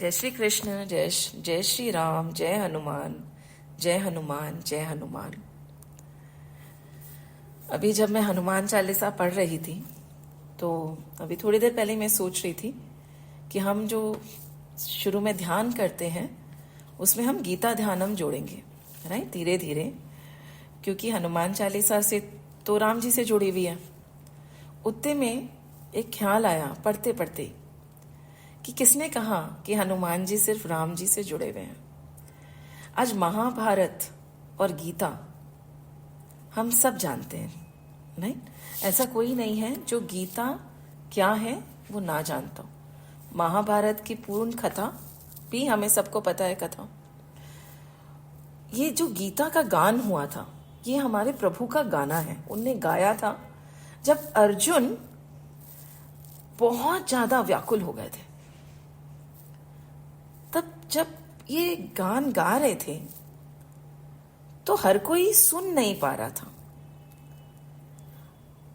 जय श्री कृष्ण, जय श्री राम, जय हनुमान, जय हनुमान, जय हनुमान। अभी जब मैं हनुमान चालीसा पढ़ रही थी तो अभी थोड़ी देर पहले मैं सोच रही थी कि हम जो शुरू में ध्यान करते हैं उसमें हम गीता ध्यानम जोड़ेंगे, राइट, धीरे धीरे, क्योंकि हनुमान चालीसा से तो राम जी से जुड़ी हुई है। उतने में एक ख्याल आया पढ़ते पढ़ते कि किसने कहा कि हनुमान जी सिर्फ राम जी से जुड़े हुए हैं। आज महाभारत और गीता हम सब जानते हैं, नहीं? ऐसा कोई नहीं है जो गीता क्या है वो ना जानता हो। महाभारत की पूर्ण कथा भी हमें सबको पता है। कथा, ये जो गीता का गान हुआ था ये हमारे प्रभु का गाना है। उनने गाया था जब अर्जुन बहुत ज्यादा व्याकुल हो गए थे। तब जब ये गान गा रहे थे तो हर कोई सुन नहीं पा रहा था,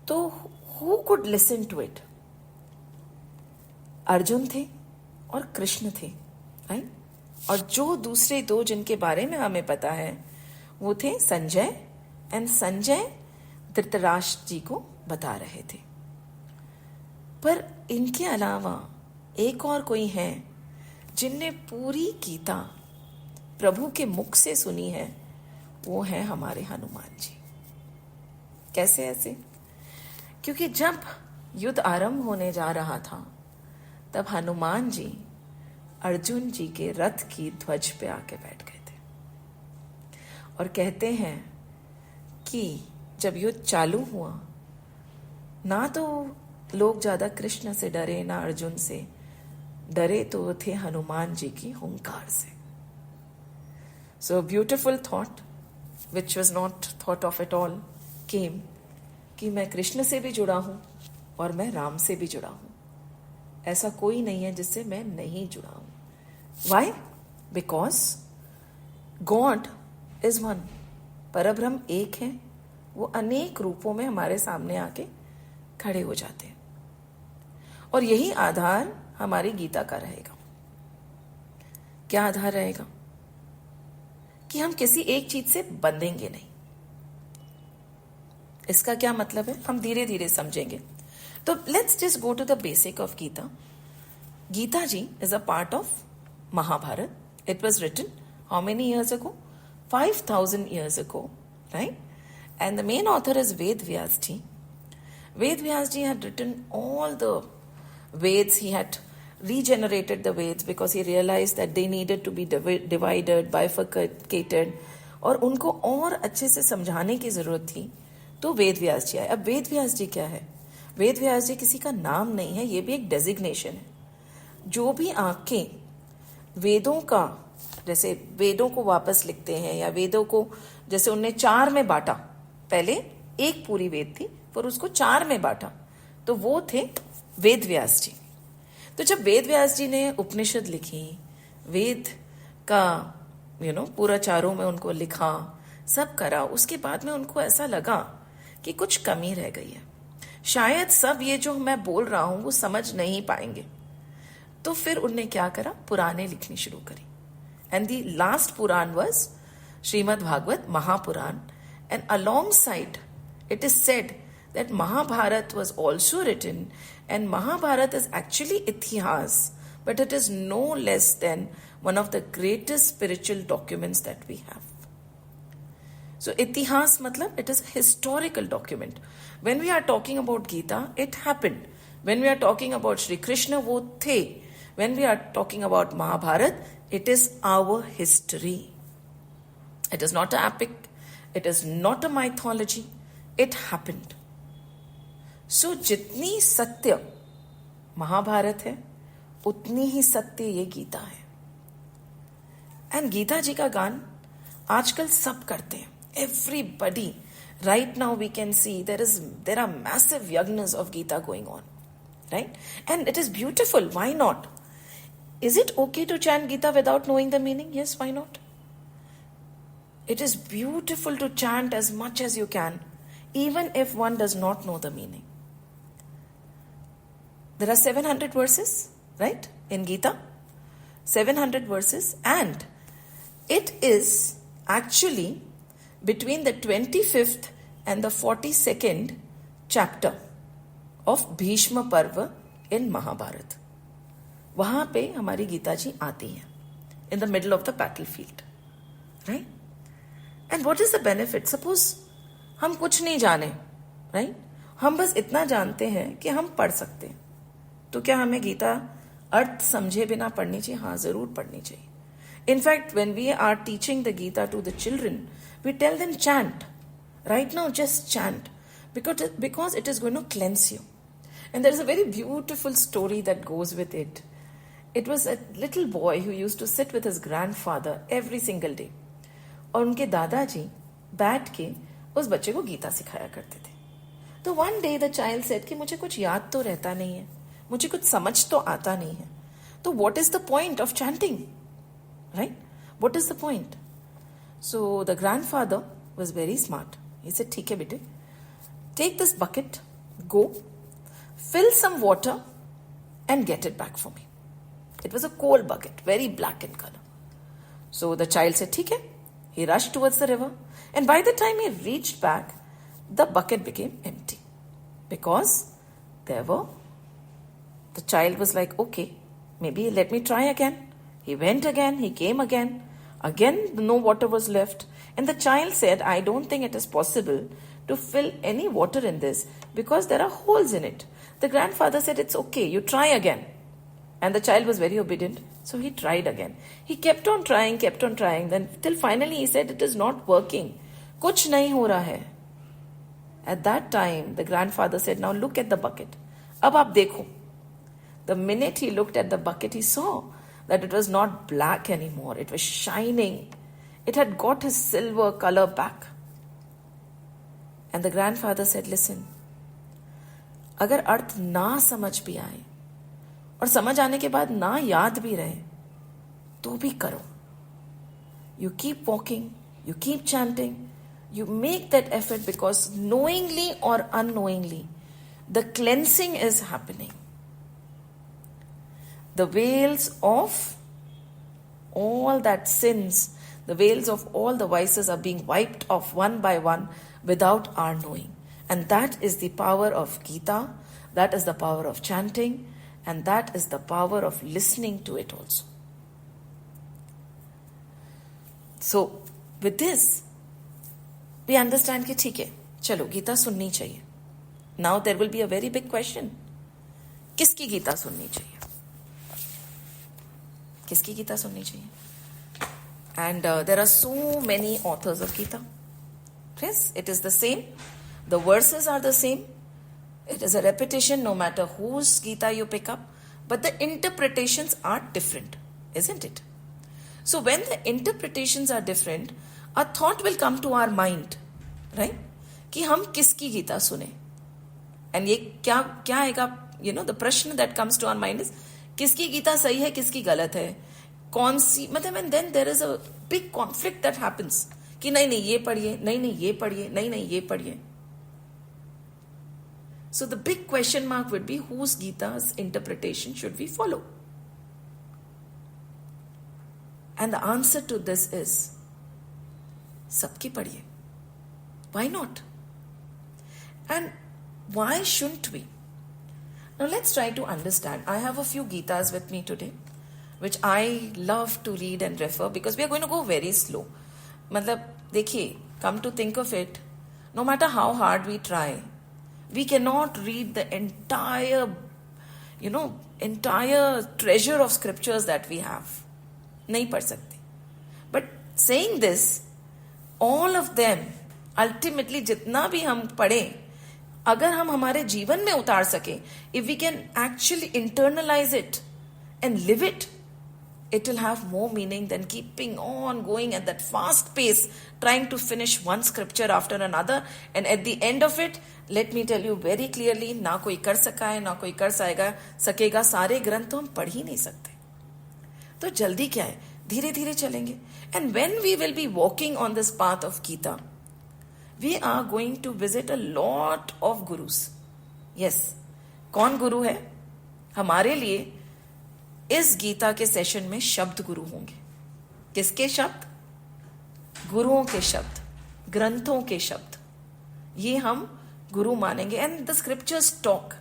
तो who could listen to it? Arjun थे और कृष्ण थे, राइट? और जो दूसरे दो जिनके बारे में हमें पता है वो थे संजय, एंड संजय धृतराष्ट्र जी को बता रहे थे। पर इनके अलावा एक और कोई है जिनने पूरी गीता प्रभु के मुख से सुनी है, वो है हमारे हनुमान जी। कैसे ऐसे? क्योंकि जब युद्ध आरंभ होने जा रहा था तब हनुमान जी अर्जुन जी के रथ की ध्वज पे आके बैठ गए थे और कहते हैं कि जब युद्ध चालू हुआ ना तो लोग ज्यादा कृष्ण से डरे ना अर्जुन से डरे, तो वो थे हनुमान जी की हुंकार से। So beautiful thought which was not thought of at all came कि मैं कृष्ण से भी जुड़ा हूं और मैं राम से भी जुड़ा हूं। ऐसा कोई नहीं है जिससे मैं नहीं जुड़ा हूं। Why? Because God is one. Parabrahm एक है, वो अनेक रूपों में हमारे सामने आके खड़े हो जाते हैं। और यही आधार हमारी गीता का रहेगा। क्या आधार रहेगा? कि हम किसी एक चीज से बंधेंगे नहीं। इसका क्या मतलब है हम धीरे धीरे समझेंगे। तो let's just go to the basic of Gita. Gita ji is a part of Mahabharat. It was written how many years ago? 5,000 years ago, right? And the main author is Ved Vyas ji. Ved Vyas ji had written all the Veds. He had regenerated the Veds because he realized that they needed to be divided, bifurcated, और उनको और अच्छे से समझाने की जरूरत थी। तो वेद व्यास जी आए। अब वेद व्यास जी क्या है? वेद व्यास जी किसी का नाम नहीं है, ये भी एक डेजिग्नेशन है। जो भी आपके वेदों का, जैसे वेदों को वापस लिखते हैं या वेदों को जैसे उनने 4 में बांटा, पहले एक पूरी वेद थी पर उसको 4 में बांटा, तो वो थे वेद व्यास जी। तो जब वेद व्यास जी ने उपनिषद लिखी, वेद का पूरा चारों में उनको लिखा, सब करा, उसके बाद में उनको ऐसा लगा कि कुछ कमी रह गई है, शायद सब ये जो मैं बोल रहा हूं वो समझ नहीं पाएंगे। तो फिर उनने क्या करा? पुराने लिखनी शुरू करी। And the last Puran was Shrimad Bhagwat Mahapuran. And alongside it is said that Mahabharat was also written, and Mahabharat is actually itihas, but it is no less than one of the greatest spiritual documents that we have. So itihas matlab it is a historical document. When we are talking about Gita, it happened. When we are talking about Shri Krishna, wo the. When we are talking about Mahabharat, it is our history. It is not an epic. It is not a mythology. It happened. सो जितनी सत्य महाभारत है उतनी ही सत्य ये गीता है। And Gita जी का गान आजकल सब करते हैं। Everybody right now we can see there are massive यज्ञस of Gita going on, right? And it is beautiful. Why not? Is it okay to chant Gita without knowing the meaning? Yes, why not? It is beautiful to chant as much as you can, even if one does not know the meaning. There are 700 verses, right, in Gita. 700 verses, and it is actually between the 25th and the 42nd chapter of Bhishma Parva in Mahabharata. वहां पे हमारी गीता जी आती हैं in the middle of the battlefield, right? And what is the benefit? Suppose हम कुछ नहीं जाने, right? हम बस इतना जानते हैं कि हम पढ़ सकते हैं, तो क्या हमें गीता अर्थ समझे बिना पढ़नी चाहिए? हाँ, जरूर पढ़नी चाहिए. In fact, when we are teaching the Gita to the children, we tell them chant. Right now, just chant, because it is going to cleanse you. And there is a very beautiful story that goes with it. It was a little boy who used to sit with his grandfather every single day. और उनके दादाजी बैठ के उस बच्चे को गीता सिखाया करते थे. तो one day the child said कि मुझे कुछ याद तो रहता नहीं है, मुझे कुछ समझ तो आता नहीं है, तो what is the point of chanting? Right? What is the point? So the grandfather was very smart. He said, ठीक है बेटे, take this bucket, go, fill some water and get it back for me. It was a coal bucket, very black in color. So the child said, ठीक है. He rushed towards the river, and by the time he reached back, the bucket became empty. Because the child was like, okay, maybe let me try again. He went again, he came again. Again, no water was left. And the child said, I don't think it is possible to fill any water in this because there are holes in it. The grandfather said, it's okay, you try again. And the child was very obedient, so he tried again. He kept on trying, then till finally he said, it is not working. Kuch nahi ho raha hai. At that time, the grandfather said, now look at the bucket. Ab aap dekho. The minute he looked at the bucket, he saw that it was not black anymore. It was shining. It had got his silver color back. And the grandfather said, listen, अगर अर्थ ना समझ भी आए और समझ आने के बाद ना याद भी रहे, तो भी करो. You keep walking, you keep chanting, you make that effort, because knowingly or unknowingly, the cleansing is happening. The veils of all that sins, the veils of all the vices are being wiped off one by one without our knowing. And that is the power of Gita, that is the power of chanting, and that is the power of listening to it also. So, with this, we understand कि ठीक है, चलो गीता सुननी चाहिए. Now there will be a very big question. किसकी गीता सुननी चाहिए? किसकी गीता सुननी चाहिए? And there are so many authors of Gita. Yes, it is the same. The verses are the same. It is a repetition no matter whose Gita you pick up. But the interpretations are different, isn't it? So when the interpretations are different, a thought will come to our mind, right? कि हम किसकी गीता सुने. And ये क्या आएगा? You know, the प्रश्न that comes to our mind is, किसकी गीता सही है, किसकी गलत है, कौन सी, मतलब, and then there is a big conflict that happens कि नहीं ये पढ़िए, नहीं ये पढ़िए, नहीं ये पढ़िए. So the big question mark would be, whose Gita's interpretation should we follow? And the answer to this is, सबकी पढ़िए. Why not? And why shouldn't we? Now let's try to understand. I have a few Gitas with me today, which I love to read and refer, because we are going to go very slow. मतलब देखिए, come to think of it, no matter how hard we try, we cannot read the entire treasure of scriptures that we have. नहीं पढ़ सकते. But saying this, all of them, ultimately जितना भी हम पढ़ें, अगर हम हमारे जीवन में उतार सके, if we can actually internalize it and live it, it will have more meaning than keeping on going at that fast pace, trying to finish one scripture after another. And at the end of it, let me tell you very clearly, ना कोई कर सका है, ना कोई कर सकेगा. सारे ग्रंथ तो हम पढ़ ही नहीं सकते. तो जल्दी क्या है, धीरे धीरे चलेंगे. And when we will be walking on this path of Gita, we are going to visit a lot of gurus. Yes. कौन गुरु है? हमारे लिए इस गीता के सेशन में शब्द गुरु होंगे। किसके शब्द? गुरुओं के शब्द, ग्रंथों के शब्द, ये हम गुरु मानेंगे। And the scriptures talk.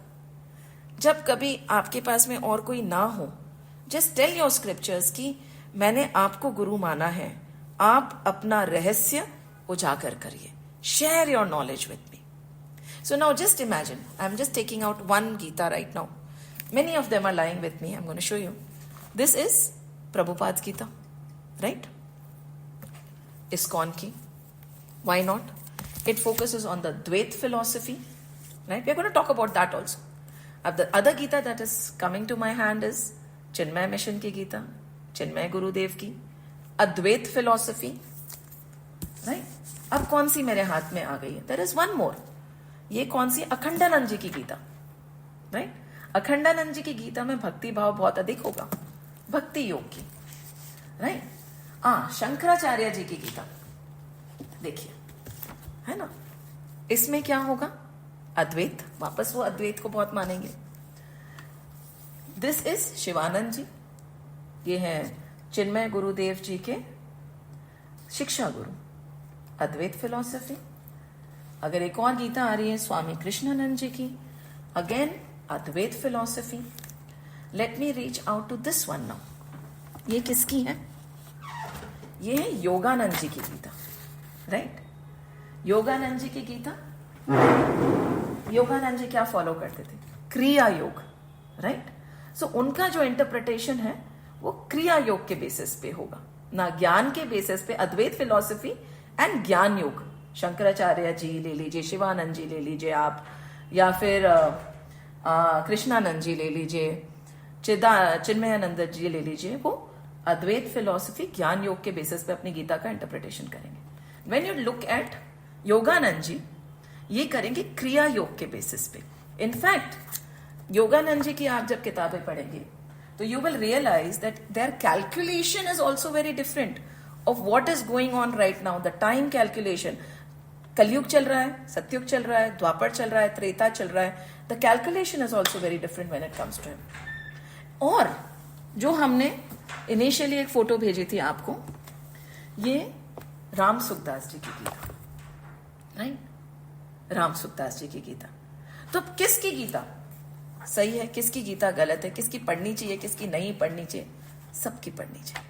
जब कभी आपके पास में और कोई ना हो, जस्ट टेल योर स्क्रिप्चर्स कि मैंने आपको गुरु माना है, आप अपना रहस्य उजागर करिए। Share your knowledge with me. So now just imagine, I'm just taking out one Gita right now. Many of them are lying with me. I'm going to show you. This is Prabhupada's Gita, right? ISKCON ki. Why not? It focuses on the Dvait philosophy, right? We're going to talk about that also. The other Gita that is coming to my hand is Chinmay Mission ki Gita, Chinmay Gurudev ki, Advait philosophy, right? अब कौन सी मेरे हाथ में आ गई है? There is one more. ये कौन सी? अखंडानंद जी की गीता, राइट? अखंडानंद जी की गीता में भक्ति भाव बहुत अधिक होगा, भक्ति योग की, राइट? शंकराचार्य जी की गीता देखिए, है ना? इसमें क्या होगा? अद्वैत, वापस वो अद्वैत को बहुत मानेंगे। दिस इज शिवानंद जी, ये है चिन्मय गुरुदेव जी के शिक्षा गुरु, अद्वैत फिलॉसफी। अगर एक और गीता आ रही है स्वामी कृष्णानंद जी की, again Advaita philosophy. Let me reach out to this one now. ये किसकी है? ये है योगानंद जी की गीता, राइट? योगानंद जी की गीता। योगानंद जी क्या फॉलो करते थे? क्रिया योग, राइट? सो उनका जो इंटरप्रिटेशन है वो क्रिया योग के बेसिस पे होगा, ना ज्ञान के बेसिस पे। अद्वैत फिलॉसफी एंड ज्ञान योग, शंकराचार्य जी ले लीजिए, शिवानंद जी ले लीजिए आप, या फिर कृष्णानंद जी ले लीजिए, चिन्मयानंद जी ले लीजिए, वो अद्वैत फिलॉसफी ज्ञान योग के बेसिस पे अपनी गीता का इंटरप्रिटेशन करेंगे। When you look at Yogananda ji, ये करेंगे क्रिया योग के बेसिस पे। इनफैक्ट योगानंद जी की आप जब किताबें पढ़ेंगे तो you will realise that their calculation is also very different of what is going on right now. The time calculation, Kalyug चल रहा है, सतयुग चल रहा है, द्वापर चल रहा है, त्रेता चल रहा है। The calculation is also very different when it comes to him. और जो हमने इनिशियली एक फोटो भेजी थी आपको, ये राम सुखदास जी की गीता, राइट? राम सुखदास जी की गीता। तो किसकी गीता सही है, किसकी गीता गलत है, किसकी पढ़नी चाहिए, किसकी नहीं पढ़नी चाहिए? सबकी पढ़नी चाहिए।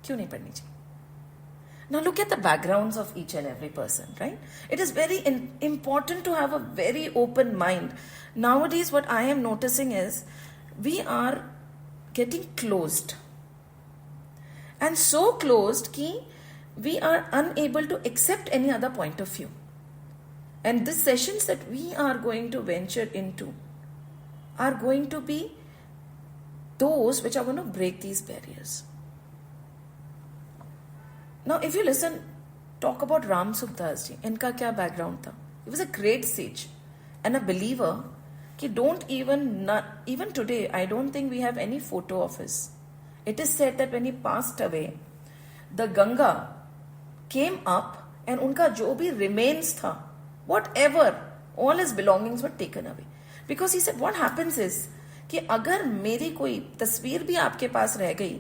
क्यों नहीं पढ़नी चाहिए? Now look at the backgrounds of each and every person, right? It is very important to have a very open mind. Nowadays what I am noticing is we are getting closed, and so closed ki we are unable to accept any other point of view. And these sessions that we are going to venture into are going to be those which are going to break these barriers. Now, if you listen, talk about Ram Sukhdas ji, इनका क्या background था? He was a great sage and a believer. कि don't even today, I don't think we have any photo of his. It is said that when he passed away, the Ganga came up and उनका जो भी remains था, whatever, all his belongings were taken away. Because he said, what happens is कि अगर मेरी कोई तस्वीर भी आपके पास रह गई,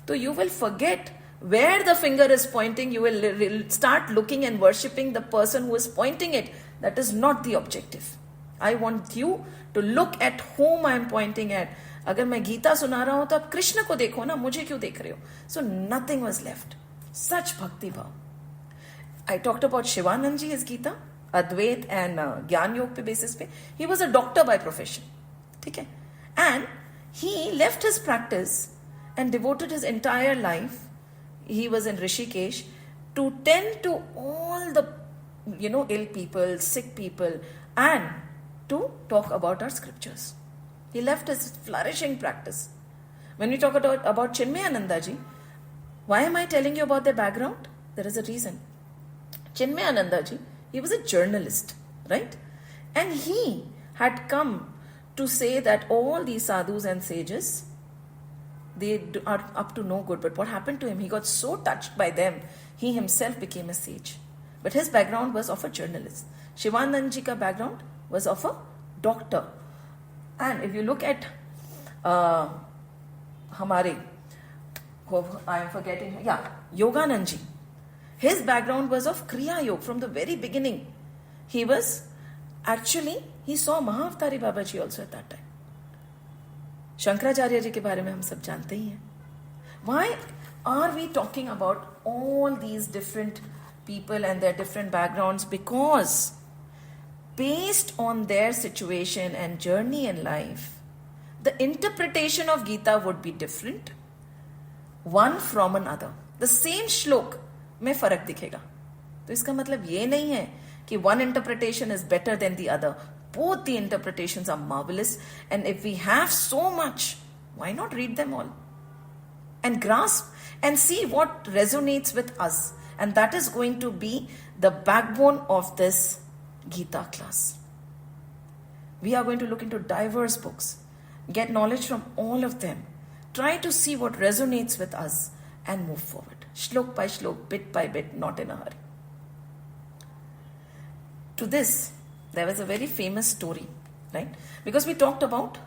तो you will forget where the finger is pointing. You will start looking and worshipping the person who is pointing it. That is not the objective. I want you to look at whom I am pointing at. अगर मैं गीता सुना रहा हूं तो आप कृष्ण को देखो ना, मुझे क्यों देख रहे हो? So nothing was left. Such bhakti bhav. I talked about Shivanand ji, his Gita, Advait and Gyan Yog पे basis पे. He was a doctor by profession. ठीक है? And he left his practice and devoted his entire life. He was in Rishikesh to tend to all the, ill people, sick people, and to talk about our scriptures. He left his flourishing practice. When we talk about Chinmayananda ji, why am I telling you about their background? There is a reason. Chinmayananda ji, he was a journalist, right? And he had come to say that all these sadhus and sages, they are up to no good. But what happened to him? He got so touched by them, he himself became a sage. But his background was of a journalist. Shivanand ji ka background was of a doctor. And if you look at हमारे, I am forgetting, Yoganand ji. His background was of Kriya Yoga from the very beginning. He saw Mahavatari Babaji also at that time. Shankaracharya ji के बारे में हम सब जानते ही हैं. Why are we talking about all these different people and their different backgrounds? Because based on their situation and journey in life, the interpretation of Gita would be different, one from another. The same श्लोक में फर्क दिखेगा. तो इसका मतलब ये नहीं है कि one interpretation is better than the other. Both the interpretations are marvelous, and if we have so much, why not read them all and grasp and see what resonates with us? And that is going to be the backbone of this Gita class. We are going to look into diverse books, get knowledge from all of them, try to see what resonates with us and move forward. Shlok by shlok, bit by bit, not in a hurry. To this, there was a very famous story, right? Because we talked about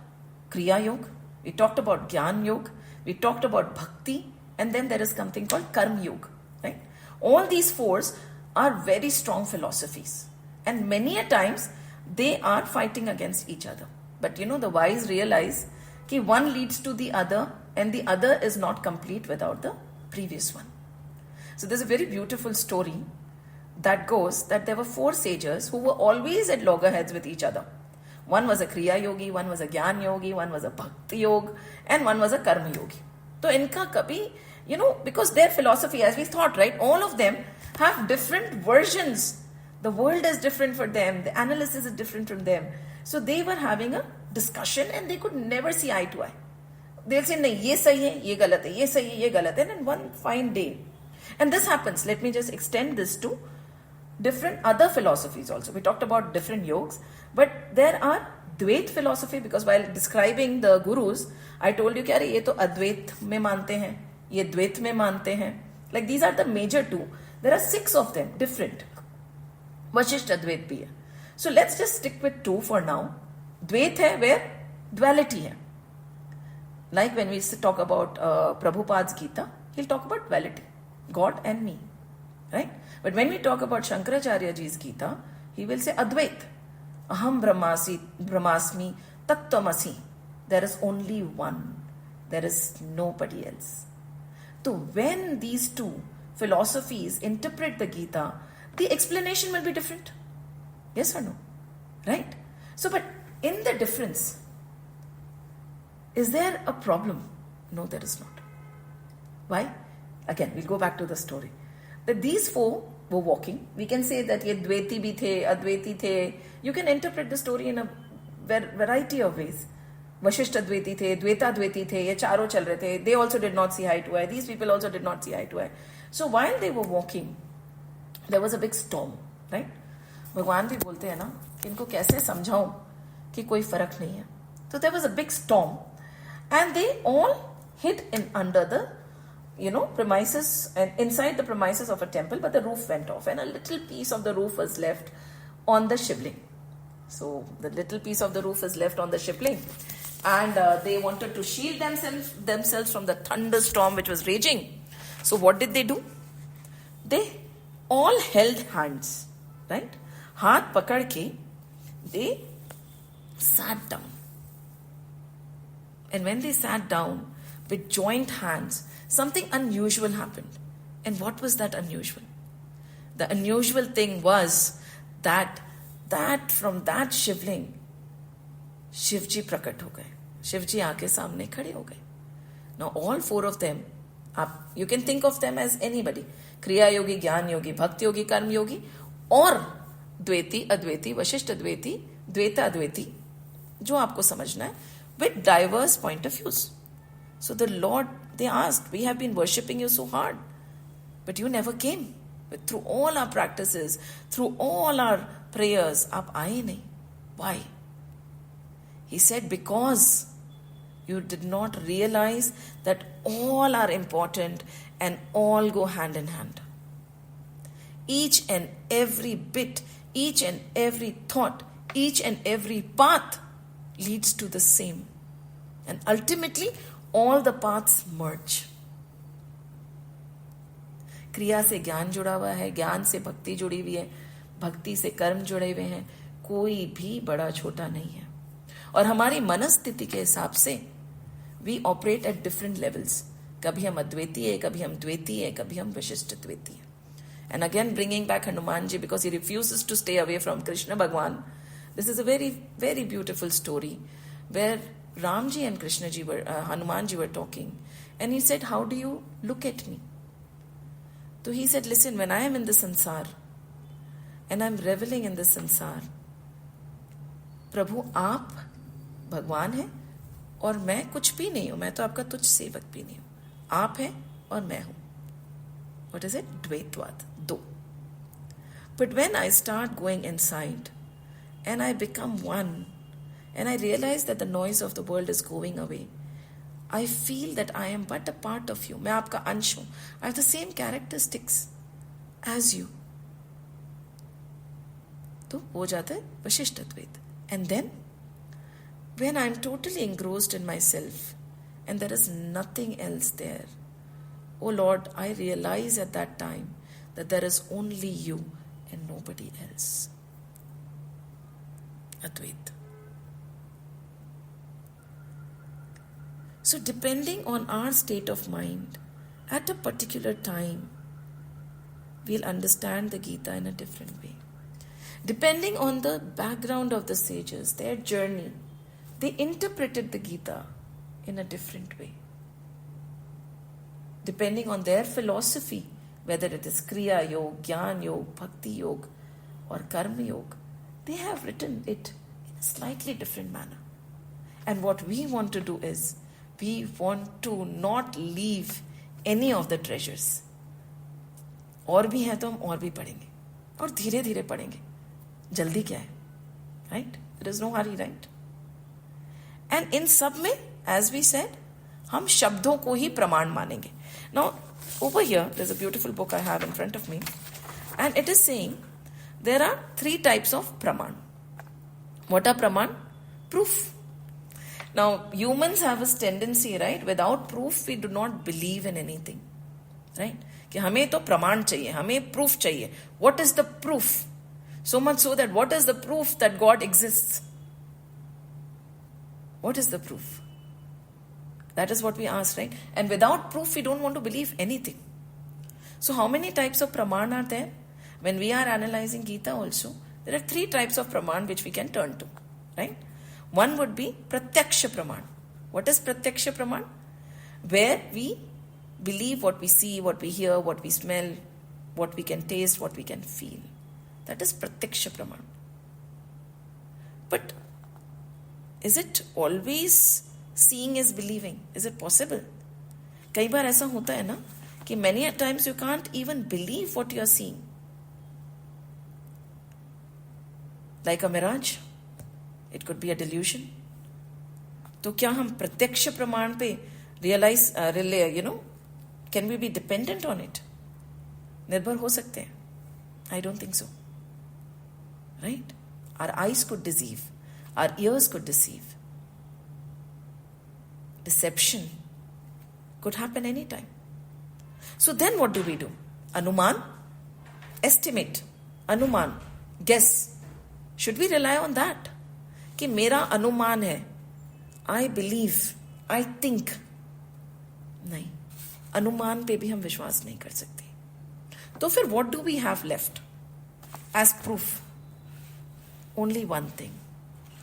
Kriya Yoga, we talked about Gyan Yoga, we talked about Bhakti, and then there is something called Karma Yoga, right? All these fours are very strong philosophies, and many a times they are fighting against each other. But the wise realize that one leads to the other, and the other is not complete without the previous one. So there's a very beautiful story that goes that there were 4 sages who were always at loggerheads with each other. One was a Kriya Yogi, one was a Gyan Yogi, one was a Bhakti Yogi, and one was a Karma Yogi. So inka kabhi, because their philosophy, as we thought, right, all of them have different versions. The world is different for them, the analysis is different from them. So they were having a discussion and they could never see eye to eye. They'll say, nahi, ye sahi hai, ye galat hai, ye sahi hai, ye galat hai. And then one fine day, and this happens, let me just extend this to different other philosophies also. We talked about different yogas, but there are Dvait philosophy, because while describing the gurus, I told you कि ये तो अद्वैत में मानते हैं, ये द्वैत में मानते हैं. Like these are the major 2. There are 6 of them, different. Vashishtha Advait bhi hai. So let's just stick with 2 for now. Dvait hai where duality hai. Like when we talk about Prabhupada's Gita, he'll talk about duality, God and me, right? But when we talk about Shankaracharya ji's Gita, he will say Advait. Aham brahmasmi tattvamasi. There is only one. There is nobody else. So when these 2 philosophies interpret the Gita, the explanation will be different. Yes or no? Right? So, but in the difference, is there a problem? No, there is not. Why? Again, we'll go back to the story. That these 4 were walking. We can say that ye Dvaiti bhi the, Advaiti the. You can interpret the story in a variety of ways. Vashishtha Dvaiti the, Dvaita Dvaiti the, ye charo chal rahe the. They also did not see eye to eye. These people also did not see eye to eye. So while they were walking, there was a big storm, right? भगवान भी बोलते हैं ना कि इनको कैसे समझाऊं कि कोई फर्क नहीं है. So there was a big storm, and they all hid in under the premises and inside the premises of a temple, but the roof went off and a little piece of the roof was left on the shivling. So the little piece of the roof is left on the shivling, and they wanted to shield themselves from the thunderstorm which was raging. So what did they do? They all held hands, right? Haath pakad ke, they sat down. And when they sat down with joined hands, something unusual happened. And what was that unusual? The unusual thing was that from that shivling, Shivji prakat ho gaye. Shivji aake samne khade ho gaye. Now all 4 of them, you can think of them as anybody. Kriya Yogi, Gyan Yogi, Bhakti Yogi, Karma Yogi, or Dvaiti, Advaiti, Vashishtha Dvaiti, Dvaita Advaiti, जो आपको समझना है, with diverse point of views. So the Lord, they asked, we have been worshipping you so hard, but you never came. But through all our practices, through all our prayers, आप आए नहीं. Why? He said, because you did not realize that all are important and all go hand in hand. Each and every bit, each and every thought, each and every path leads to the same. And ultimately, all the paths merge. क्रिया से ज्ञान जुड़ा हुआ है, ज्ञान से भक्ति जुड़ी हुई है, भक्ति से कर्म जुड़े हुए हैं. कोई भी बड़ा छोटा नहीं है. और हमारी मनस्थिति के हिसाब से we operate at different levels. कभी हम अद्वैती है, कभी हम द्वैती है, कभी हम विशिष्ट द्वैती है. And again bringing back Hanuman ji, because he refuses to stay away from Krishna Bhagwan. This is a very, very beautiful story where Ram ji and Krishna ji were, Hanuman ji were talking. And he said, how do you look at me? So he said, listen, when I am in the sansar and I am reveling in the sansar, प्रभु आप भगवान हैं और मैं कुछ भी नहीं हूं. मैं तो आपका तुच्छ सेवक भी नहीं हूं. आप हैं और मैं हूं. What is it? Dvaitvad. Do. But when I start going inside and I become one and I realize that the noise of the world is going away, I feel that I am but a part of you. मैं आपका अंश हूं. I have the same characteristics as you. तो हो जाता है वशिष्ठ अद्वैत. And then when I am totally engrossed in myself and there is nothing else there, oh Lord, I realize at that time that there is only you and nobody else. Advaita. So depending on our state of mind at a particular time, we'll understand the Gita in a different way. Depending on the background of the sages, their journey, they interpreted the Gita in a different way. Depending on their philosophy, whether it is Kriya Yoga, Jnana Yoga, Bhakti Yoga or Karma Yoga, they have written it in a slightly different manner. And what we want to do is, we want to not leave any of the treasures. और भी है तो हम और भी पढ़ेंगे और धीरे धीरे पढ़ेंगे. जल्दी क्या है? Right? There is no hurry, right? And in सब में, as we said, हम शब्दों को ही प्रमाण मानेंगे. Now, over here, there's a beautiful book I have in front of me, and it is saying there are 3 types of praman. What are praman? Proof. Now, humans have this tendency, right? Without proof, we do not believe in anything, right? कि हमें तो प्रमाण चाहिए, हमें proof चाहिए. What is the proof? So much so that what is the proof that God exists? What is the proof? That is what we ask, right? And without proof, we don't want to believe anything. So how many types of praman are there? When we are analyzing Gita also, there are 3 types of praman which we can turn to, right? One would be pratyaksha praman. What is pratyaksha praman? Where we believe what we see, what we hear, what we smell, what we can taste, what we can feel. That is pratyaksha praman. But is it always seeing is believing? Is it possible? कई बार ऐसा होता है ना कि many a times you can't even believe what you are seeing. Like a mirage. It could be a delusion. तो क्या हम प्रत्यक्ष प्रमाण पे can we be dependent on it? निर्भर हो सकते हैं? I don't think so. Right? Our eyes could deceive. Our ears could deceive. Deception could happen anytime. So then what do we do? Anuman, estimate, anuman, guess. Should we rely on that? कि मेरा अनुमान है, I believe, I think. नहीं, अनुमान पे भी हम विश्वास नहीं कर सकते. तो फिर what do we have left as proof? Only one thing,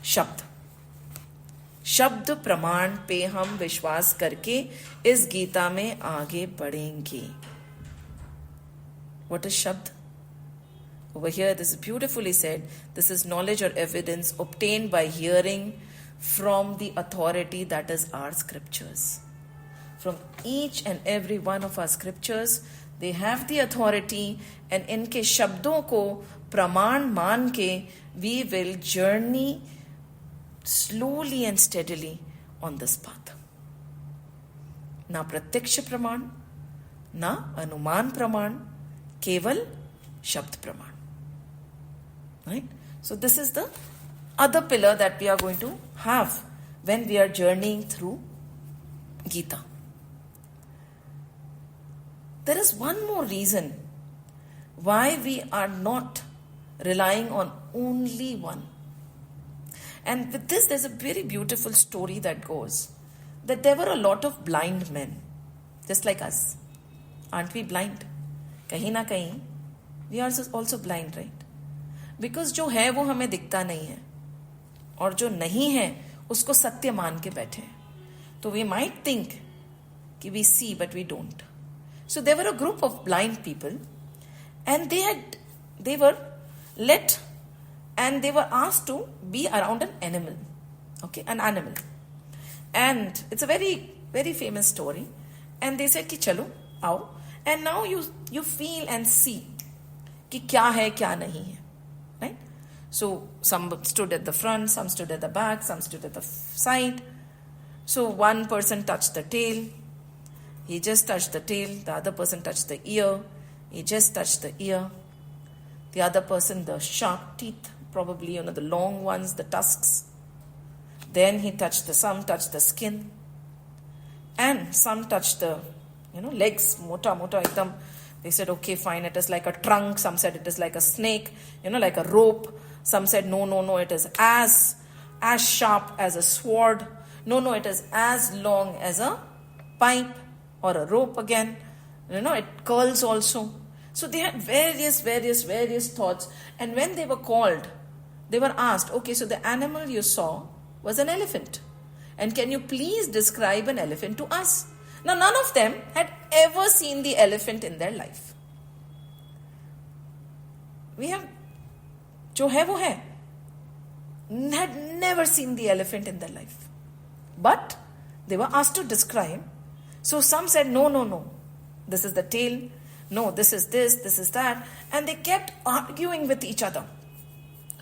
शब्द. शब्द प्रमाण पे हम विश्वास करके इस गीता में आगे बढ़ेंगे. What is शब्द? Over here, this is beautifully said. This is knowledge or evidence obtained by hearing from the authority that is our scriptures. From each and every one of our scriptures, they have the authority, and इनके शब्दों को प्रमाण मान के we will journey slowly and steadily on this path. ना प्रत्यक्ष प्रमाण, ना अनुमान प्रमाण, केवल शब्द प्रमाण. Right? So this is the other pillar that we are going to have when we are journeying through Gita. There is one more reason why we are not relying on only one. And with this, there's a very beautiful story that goes that there were a lot of blind men, just like us. Aren't we blind? कहीं ना कहीं, we are also blind, right? Because जो है वो हमें दिखता नहीं है, और जो नहीं है उसको सत्य मान के बैठे हैं. तो we might think कि we see but we don't. So there were a group of blind people, and they were let and they were asked to be around an animal. Okay, an animal. And it's a very, very famous story. And they said कि चलो आओ, and now you feel and see कि क्या है क्या नहीं है, right? So some stood at the front, some stood at the back, some stood at the side. So one person touched the tail. He just touched the tail. The other person touched the ear. He just touched the ear. The other person, the sharp teeth, probably, the long ones, the tusks. Then he touched some touched the skin. And some touched the, legs, mota, ekdam. They said, okay, fine, it is like a trunk. Some said it is like a snake, like a rope. Some said, no, it is as sharp as a sword. No, it is as long as a pipe or a rope again. It curls also. So they had various thoughts. And when they were called, they were asked, okay, so the animal you saw was an elephant. And can you please describe an elephant to us? Now, none of them had ever seen the elephant in their life. We have, जो है वो है, had never seen the elephant in their life. But they were asked to describe. So some said, no, this is the tail. No, this is this is that. And they kept arguing with each other.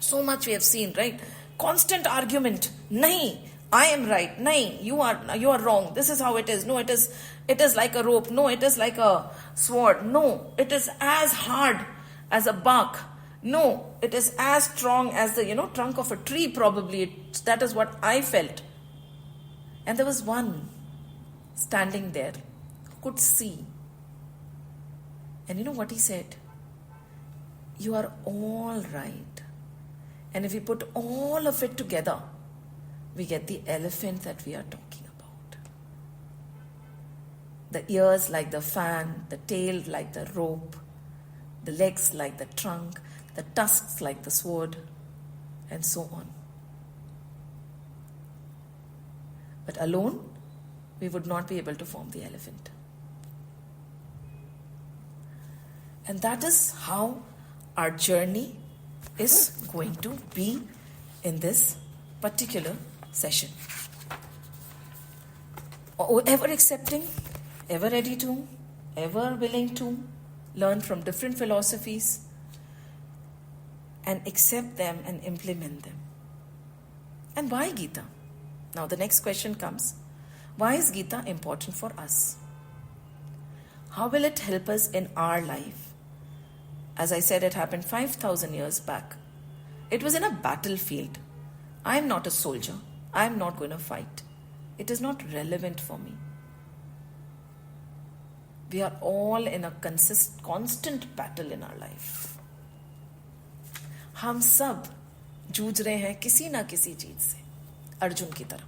So much we have seen, right? Constant argument. Nahi, I am right. Nahi, you are wrong. This is how it is. No, it is like a rope. No, it is like a sword. No, it is as hard as a bark. No, it is as strong as the, trunk of a tree probably. That is what I felt. And there was one standing there who could see. And you know what he said? You are all right. And if we put all of it together, we get the elephant that we are talking about. The ears like the fan, the tail like the rope, the legs like the trunk, the tusks like the sword, and so on. But alone, we would not be able to form the elephant. And that is how our journey is going to be in this particular session. Ever accepting, ever ready to, ever willing to learn from different philosophies and accept them and implement them. And why Gita? Now the next question comes, why is Gita important for us? How will it help us in our life? As I said, it happened 5,000 years back. It was in a battlefield. I am not a soldier. I am not going to fight. It is not relevant for me. We are all in a constant battle in our life. हम सब जूझ रहे हैं किसी ना किसी चीज से, अर्जुन की तरह.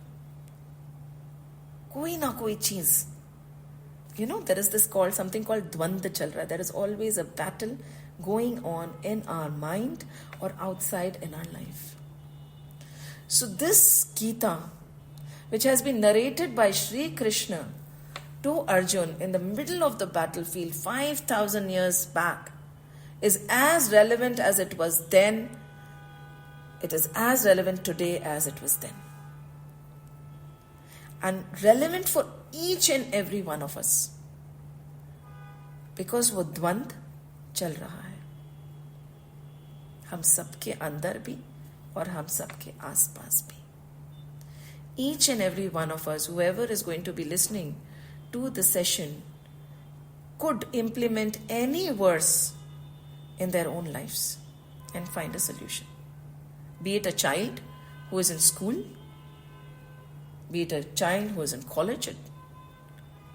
कोई ना कोई चीज. There is something called dvand chal raha. There is always a battle going on in our mind or outside in our life. So this Gita, which has been narrated by Sri Krishna to Arjun in the middle of the battlefield 5,000 years back, is as relevant as it was then. It is as relevant today as it was then. And relevant for each and every one of us. Because वो द्वंद चल रहा है. हम सबके अंदर भी और हम सबके आसपास भी. Each and every one of us, whoever is going to be listening to the session, could implement any verse in their own lives and find a solution. Be it a child who is in school, be it a child who is in college,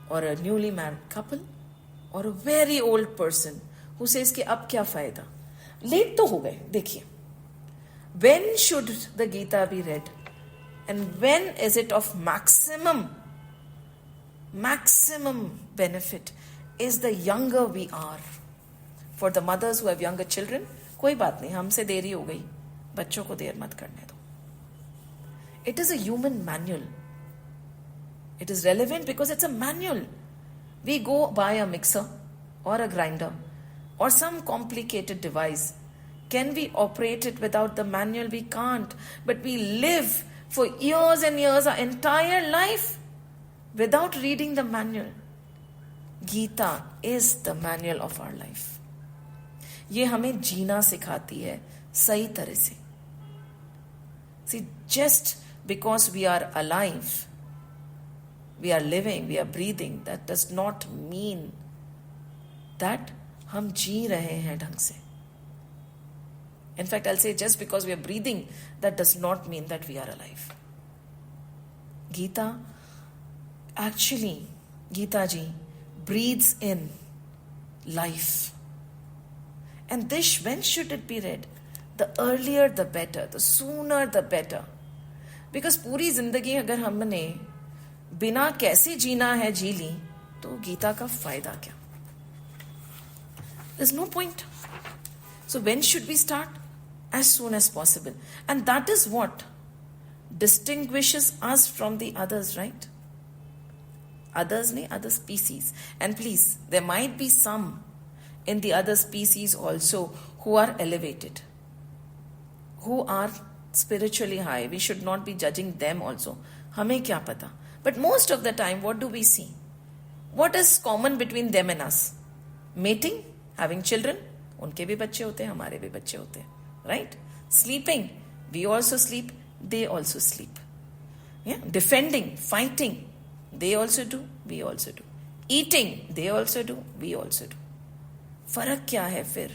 or a newly married couple or a very old person who says कि अब क्या फायदा, late तो हो गए. देखिए, when should the Gita be read and when is it of maximum benefit is the younger we are. For the mothers who have younger children, कोई बात नहीं, हमसे देरी हो गई, बच्चों को देर मत करने दो. It is a human manual. It is relevant because it's a manual. We go buy a mixer or a grinder or some complicated device. Can we operate it without the manual? We can't. But we live for years and years, our entire life, without reading the manual. Gita is the manual of our life. ये हमें जीना सिखाती है सही तरह से. See, just because we are alive, we are living, we are breathing, that does not mean that हम जी रहे हैं ढंग से. In fact, I'll say just because we are breathing, that does not mean that we are alive. Gita, actually, Gita ji breathes in life. And this, when should it be read? The earlier the better, the sooner the better. Because पूरी जिंदगी अगर हमने बिना कैसे जीना है जी ली, तो गीता का फायदा क्या? There's no point. So when should we start? As soon as possible. And that is what distinguishes us from the others, right? Others ne, other species. And please, there might be some in the other species also who are elevated, who are spiritually high. We should not be judging them also. Hame kya pata? But most of the time, what do we see? What is common between them and us? Mating, having children. उनके भी बच्चे होते हैं, हमारे भी बच्चे होते हैं, right? Sleeping, we also sleep, they also sleep. Yeah, defending, fighting, they also do, we also do. Eating, they also do, we also do. फर्क क्या है फिर?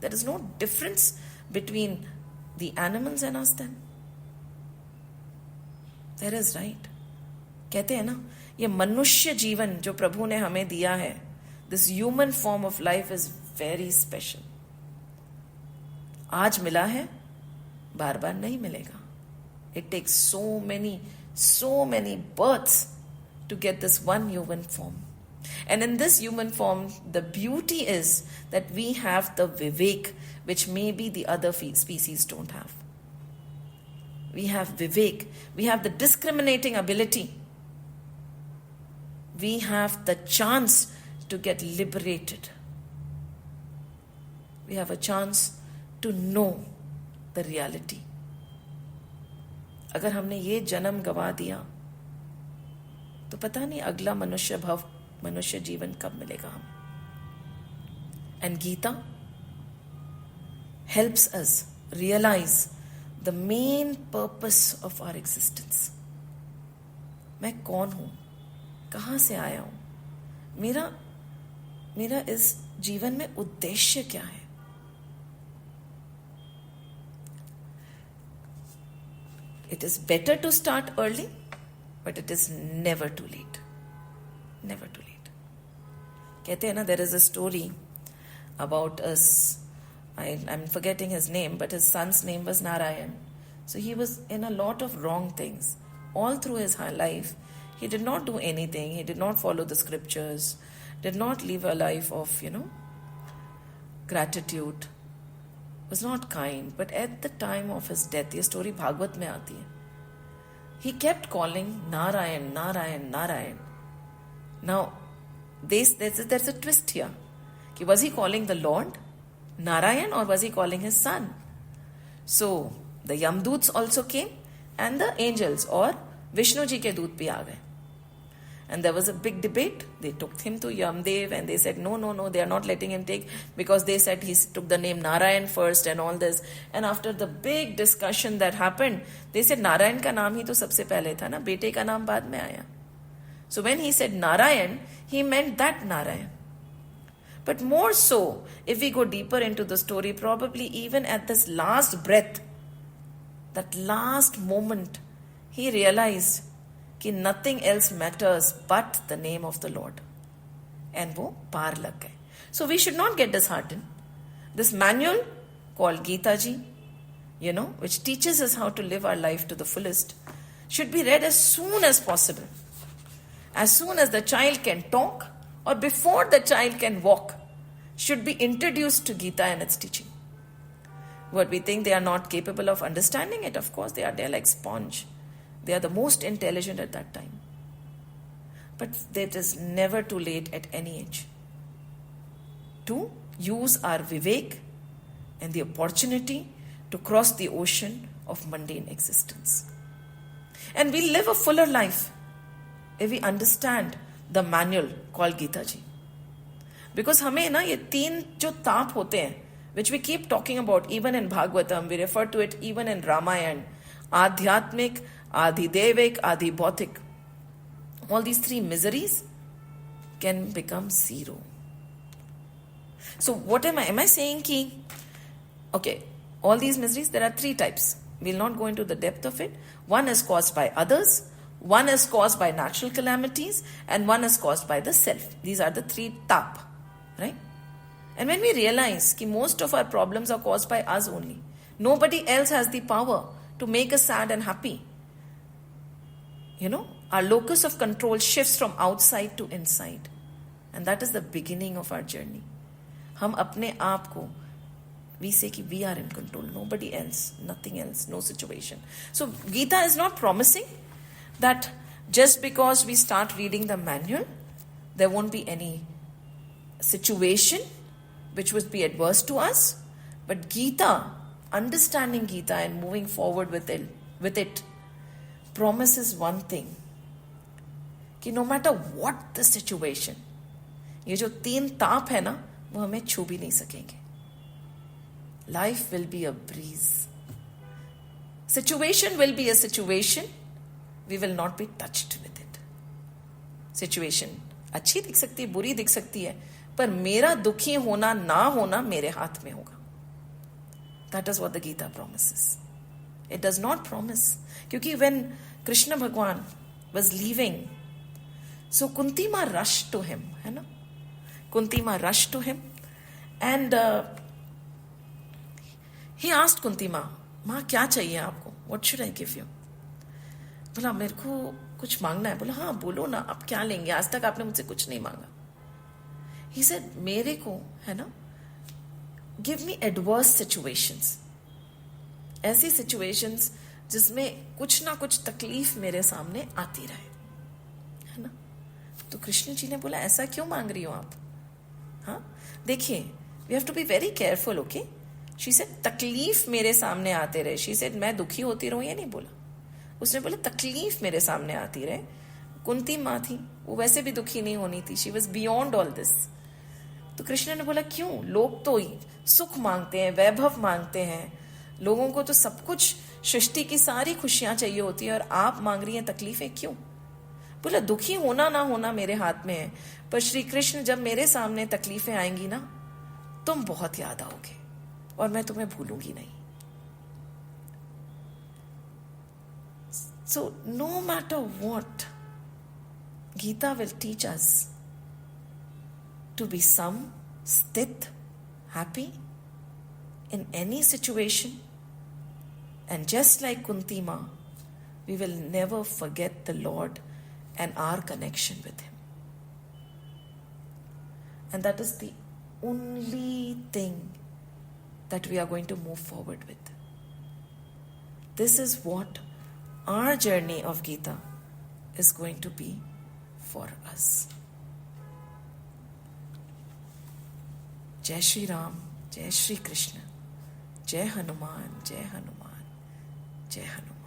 There is no difference between the animals and us then. There is, right? कहते हैं ना, ये मनुष्य जीवन जो प्रभु ने हमें दिया है, this human form of life is very special. आज मिला है, बार बार नहीं मिलेगा. It takes so many births to get this one human form. And in this human form, the beauty is that we have the vivek, which maybe the other species don't have. We have vivek. We have the discriminating ability. We have the chance to get liberated. We have a chance to know the reality. अगर हमने ये जन्म गवा दिया, तो पता नहीं अगला मनुष्य जीवन कब मिलेगा हम. And Gita helps us realize the main purpose of our existence. मैं कौन हूं, कहां से आया हूं, मेरा इस जीवन में उद्देश्य क्या है. It is better to start early, but it is never too late. Never too late. कहते हैं ना, there is a story about us. I'm forgetting his name, but his son's name was Narayan. So he was in a lot of wrong things. All through his life, he did not do anything. He did not follow the scriptures, did not live a life of, gratitude, was not kind. But at the time of his death, ये story Bhagavat में आती है, he kept calling Narayan, Narayan, Narayan. Now, there's a twist here. Was he calling the Lord Narayan or was he calling his son? So, the Yamdoots also came and the angels or Vishnu ji ke doot bhi aa gaye. And there was a big debate. They took him to Yamdev and they said, no, they are not letting him take, because they said he took the name Narayan first and all this. And after the big discussion that happened, they said Narayan ka naam hi to sabse pehle tha na, bete ka naam baad mein aaya. So when he said Narayan, he meant that Narayan. But more so, if we go deeper into the story, probably even at this last breath, that last moment, he realized कि nothing else matters but the name of the Lord. And वो पार लग गए. So we should not get disheartened. This manual called Gita Ji, which teaches us how to live our life to the fullest, should be read as soon as possible. As soon as the child can talk or before the child can walk, should be introduced to Gita and its teaching. What we think they are not capable of understanding it, of course they're like sponge. They are the most intelligent at that time. But it is never too late at any age to use our vivek and the opportunity to cross the ocean of mundane existence. And we live a fuller life if we understand the manual called Gita Ji. Because हमें ना ये तीन जो ताप होते हैं, which we keep talking about even in Bhagavatam, we refer to it even in Ramayana, Adhyatmik, Adhidevic, Adhibhautik. All these three miseries can become zero. So what am I saying ki, okay, all these miseries, there are three types. We'll not go into the depth of it. One is caused by others, one is caused by natural calamities, and one is caused by the self. These are the three tap, right? And when we realize that most of our problems are caused by us only, nobody else has the power to make us sad and happy. Our locus of control shifts from outside to inside. And that is the beginning of our journey. हम अपने आप को, we say कि we are in control, nobody else, nothing else, no situation. So Gita is not promising that just because we start reading the manual, there won't be any situation which would be adverse to us. But Gita, understanding Gita and moving forward with it promises one thing, कि no matter what the situation, ये जो तीन ताप है ना, वो हमें छू भी नहीं सकेंगे. Life will be a breeze. Situation will be a situation. We will not be touched with it. Situation अच्छी दिख सकती है, बुरी दिख सकती है, पर मेरा दुखी होना ना होना मेरे हाथ में होगा. That is what the Gita promises. It does not promise. क्योंकि when Krishna Bhagwan was leaving, so Kunti Ma rushed to him, है ना? Kunti Ma rushed to him, and he asked Kunti Ma, माँ क्या चाहिए आपको? What should I give you? बोला मेरे को कुछ मांगना है. बोला हाँ बोलो ना, आप क्या लेंगे? आज तक आपने मुझसे कुछ नहीं मांगा. He said, मेरे को है ना, give me adverse situations. ऐसी situations जिसमें कुछ ना कुछ तकलीफ मेरे सामने आती रहे, है ना? तो कृष्ण जी ने बोला ऐसा क्यों मांग रही हो आप? हाँ देखिए, we have to be very careful, okay? She said तकलीफ मेरे सामने आते रहे. She said मैं दुखी होती रहूं, ये नहीं बोला. उसने बोला तकलीफ मेरे सामने आती रहे. कुंती माँ थी, वो वैसे भी दुखी नहीं होनी थी. She was beyond all this. तो कृष्ण ने बोला क्यों? लोग तो सुख मांगते हैं, वैभव मांगते हैं, लोगों को तो सब कुछ, सृष्टि की सारी खुशियां चाहिए होती है, और आप मांग रही हैं तकलीफें क्यों? बोला दुखी होना ना होना मेरे हाथ में है, पर श्री कृष्ण जब मेरे सामने तकलीफें आएंगी ना, तुम बहुत याद आओगे और मैं तुम्हें भूलूंगी नहीं. So no matter what, Gita will teach us to be sthit, happy in any situation. And just like Kunti Ma, we will never forget the Lord and our connection with Him. And that is the only thing that we are going to move forward with. This is what our journey of Gita is going to be for us. Jai Shri Ram, Jai Shri Krishna, Jai Hanuman, Jai Hanuman, Jai Hanuman.